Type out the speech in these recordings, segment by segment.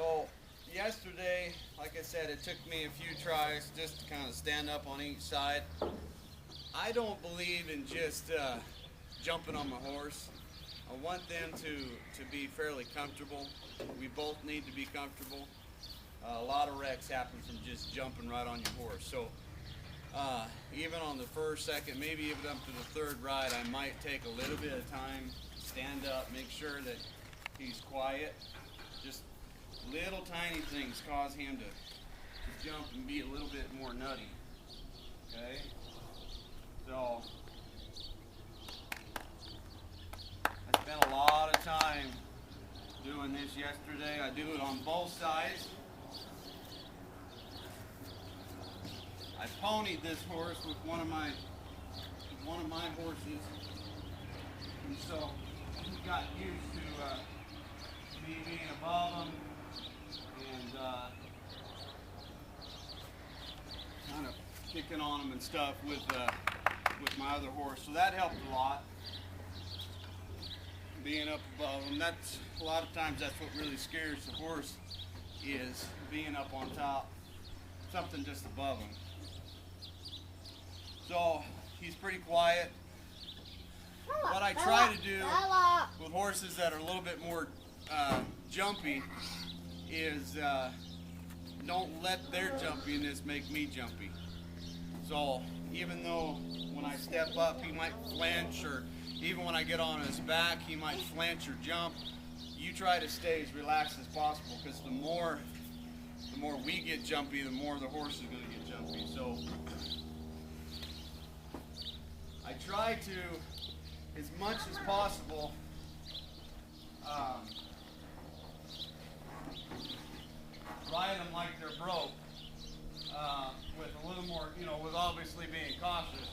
So yesterday, like I said, it took me a few tries just to kind of stand up on each side. I don't believe in just jumping on my horse. I want them to be fairly comfortable. We both need to be comfortable. A lot of wrecks happen from just jumping right on your horse. So even on the first, second, maybe even up to the third ride, I might take a little bit of time, stand up, make sure that he's quiet. Just little tiny things cause him to jump and be a little bit more nutty. Okay? So I spent a lot of time doing this yesterday. I do it on both sides. I ponied this horse with one of my horses, and so he got used to me being above him and kind of kicking on him and stuff with my other horse. So that helped a lot. Being up above him. That's a lot of times that's what really scares the horse, is being up on top, something just above him. So he's pretty quiet. What I try to do with horses that are a little bit more jumpy is don't let their jumpiness make me jumpy. So even though when I step up he might flinch, or even when I get on his back he might flinch or jump, you try to stay as relaxed as possible, because the more we get jumpy, the more the horse is going to get jumpy. So I try to, as much as possible, ride them like they're broke, with a little more, with obviously being cautious,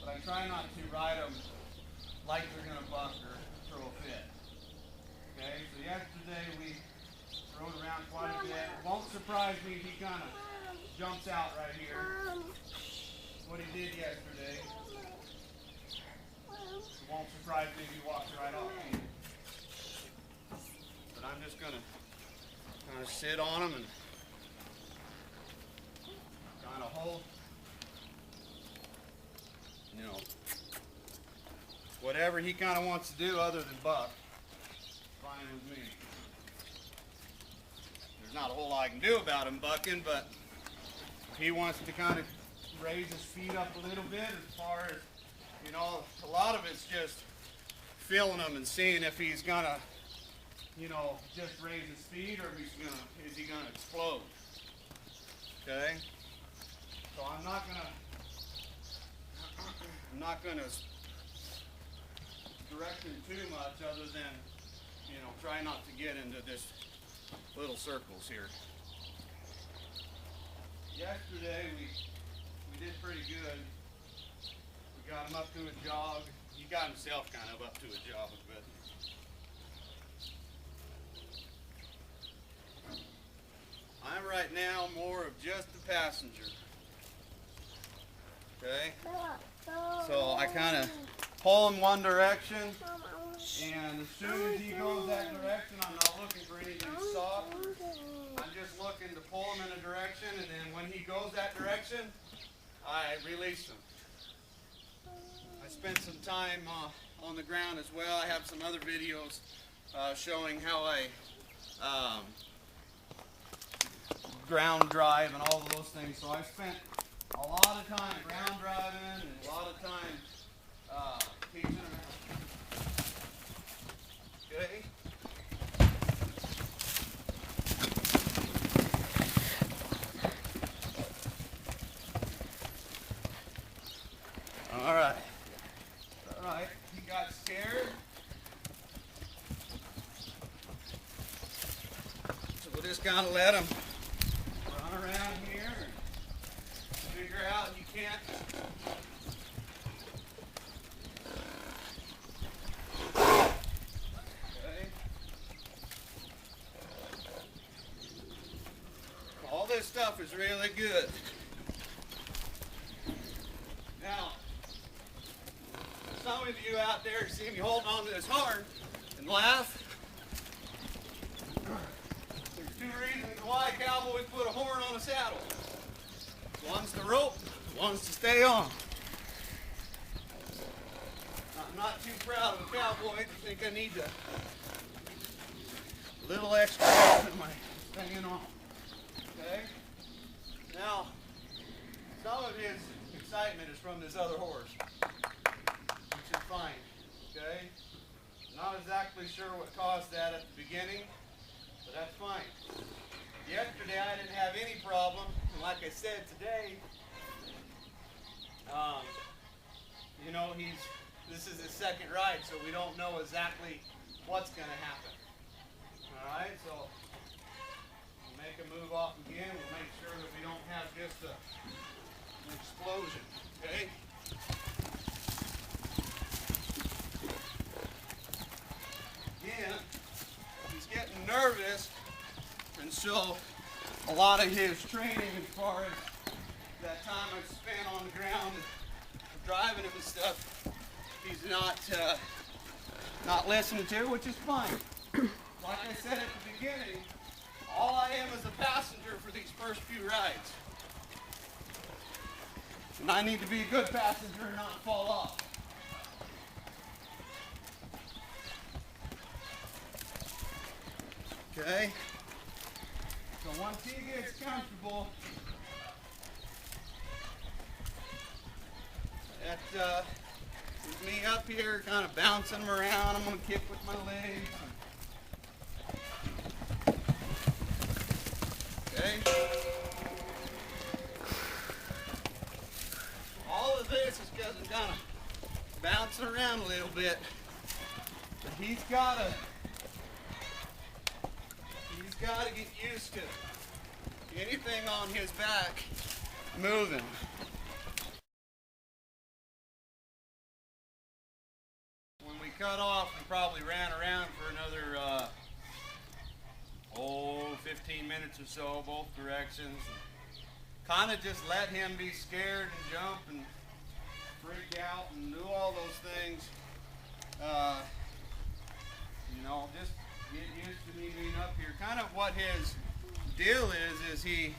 but I try not to ride them like they're going to buck or throw a fit. Okay, so yesterday we rode around quite a bit. It won't surprise me if he kind of jumps out right here. What he did yesterday. It won't surprise me if he walks right off me. But I'm just going to kind of sit on him and kind of hold, whatever he kind of wants to do other than buck, fine with me. There's not a whole lot I can do about him bucking, but if he wants to kind of raise his feet up a little bit, as far as, a lot of it's just feeling him and seeing if he's gonna, just raise his feet, or if is he gonna explode? Okay? So I'm not gonna direct him too much, other than, try not to get into this little circles here. Yesterday we did pretty good. We got him up to a jog. He got himself kind of up to a jog a bit. I'm right now more of just the passenger. Okay? So I kind of pull him one direction, and as soon as he goes that direction, I'm not looking for anything soft. I'm just looking to pull him in a direction, and then when he goes that direction, I release him. I spent some time on the ground as well. I have some other videos showing how I ground drive and all of those things. So I spent a lot of time ground driving and a lot of time teaching them. Okay. All right. All right. He got scared. So we'll just kind of let him run around here and figure out you can't. Okay. All this stuff is really good. Now, some of you out there see me holding on to this horn and laugh. There's two reasons why cowboys put a horn on a saddle. One's the rope, one's to stay on. I'm not too proud of a cowboy. I think I need a little extra help in my staying on. Okay? Now, some of his excitement is from this other horse, which is fine. Okay? Not exactly sure what caused that at the beginning, but that's fine. Yesterday I didn't have any problem, and like I said today, you know, this is his second ride, so we don't know exactly what's going to happen. Alright, so we'll make a move off again. We'll make sure that we don't have just an explosion. Okay? Again, he's getting nervous, and so a lot of his training as far as that time I've spent on the ground driving him and stuff, he's not listening to, which is fine. Like I said at the beginning, all I am is a passenger for these first few rides. And I need to be a good passenger and not fall off. Okay? So once he gets comfortable, with me up here kind of bouncing him around, I'm going to kick with my legs. Okay? All of this is because I'm kind of bouncing around a little bit. But he's got to get used to anything on his back moving. When we cut off, we probably ran around for another 15 minutes or so, both directions. Kind of just let him be scared and jump and freak out and do all those things. You know, just get used to me being up here. Kind of what his deal is he,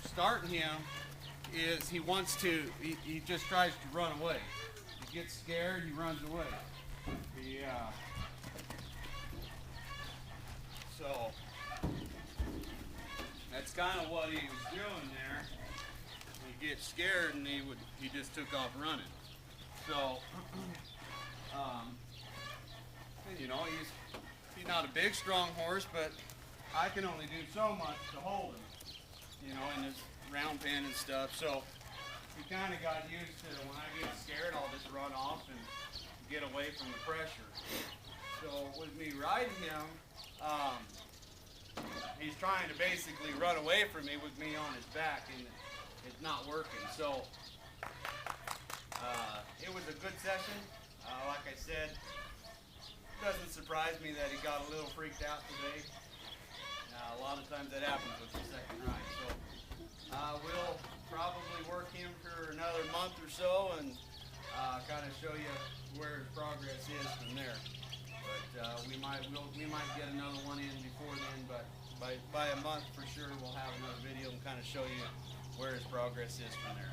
starting him, is he wants to, he just tries to run away. He gets scared, he runs away. So that's kind of what he was doing there. He gets scared and he just took off running. So, you know, he's not a big, strong horse, but I can only do so much to hold him, you know, in this round pen and stuff. So he kind of got used to, when I get scared, I'll just run off and get away from the pressure. So with me riding him, he's trying to basically run away from me with me on his back, and it's not working. So it was a good session. Like I said, it doesn't surprise me that he got a little freaked out today. A lot of times that happens with the second ride. So we'll probably work him for another month or so and kind of show you where his progress is from there. But we might get another one in before then, but by a month for sure we'll have another video and kind of show you where his progress is from there.